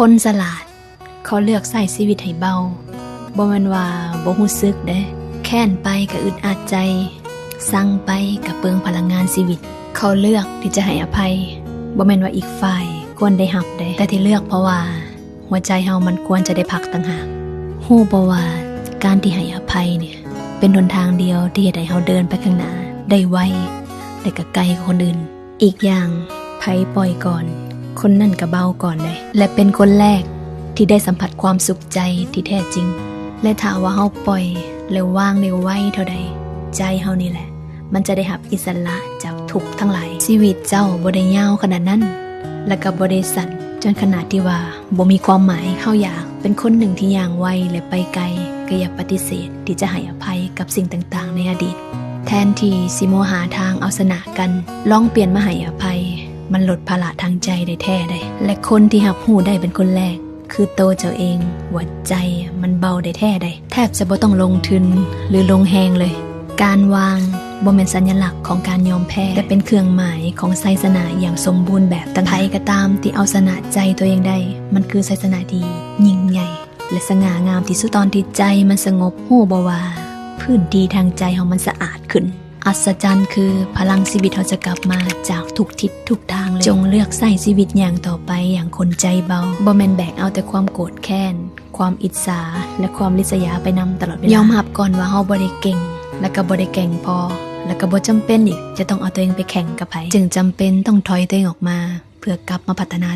คนฉลาดเขาเลือกใช้ชีวิตให้เบาบ่แม่นว่าบ่รู้สึกเด้แค้นไปก็อึดอัดใจสั่งไปก็เปลืองพลังงานชีวิตเขาเลือกที่จะให้อภัยบ่แม่นว่าอีกฝ่ายควรได้รับเด้แต่ที่เลือกเพราะว่าหัวใจเฮามันควรจะได้พักต่างหากฮู้บ่ว่าการที่ให้อภัยเนี่ยเป็นหนทางเดียวที่เฮ็ดให้เฮาเดินไปข้างหน้าได้ไวและก็ไกลกว่าคนอื่นอีกอย่างไผปล่อยก่อนคนนั่นก็เบาก่อนเลยและเป็นคนแรกที่ได้สัมผัสความสุขใจที่แท้จริงและถ้าว่าเฮาปล่อยแล้ววางเร็วไวเท่าใดใจเฮานี่แหละมันจะได้รับอิสระจากทุกข์ทั้งหลายชีวิตเจ้าบ่ได้ยาวขนาดนั้นและก็บ่ได้สั้นจนขนาดที่ว่าบ่มีความหมายเฮาอยากเป็นคนหนึ่งที่ย่างไวและไปไกลก็อย่าปฏิเสธที่จะให้อภัยกับสิ่งต่างๆในอดีตแทนที่สิโมหาทางเอาชนะกันลองเปลี่ยนมาให้อภัยมันลดภาระทางใจได้แท้ได้และคนที่รับรู้ได้เป็นคนแรกคือโตเจ้าเองหัวใจมันเบาได้แท้ได้แทบจะบ่ต้องลงทุนหรือลงแฮงเลยการวางบ่แม่นสัญลักษณ์ของการยอมแพ้แต่เป็นเครื่องหมายของชัยชนะอย่างสมบูรณ์แบบตั้งใครก็ตามที่เอาชนะใจตัวเองได้มันคือชัยชนะที่ยิ่งใหญ่และสง่างามที่สุดตอนที่ใจมันสงบฮู้บ่ว่าพื้นที่ทางใจของมันสะอาดขึ้นอัศจรรย์คือพลังชีวิตเราจะกลับมาจากทุกทิศทุกทางเลยจงเลือกใช้ชีวิตอย่างต่อไปอย่างคนใจเบาบ่แม่นแบกเอาแต่ความโกรธแค้นความอิจฉาและความริษยาไปนำตลอดเวลายอมรับก่อนว่าเฮาบ่ได้เก่งและก็บ่ได้เก่งพอและก็บ่จำเป็นอีกจะต้องเอาตัวเองไปแข่งกับไผจึงจำเป็นต้องถอยตัวเองออกมาเพื่อกลับมาพัฒนา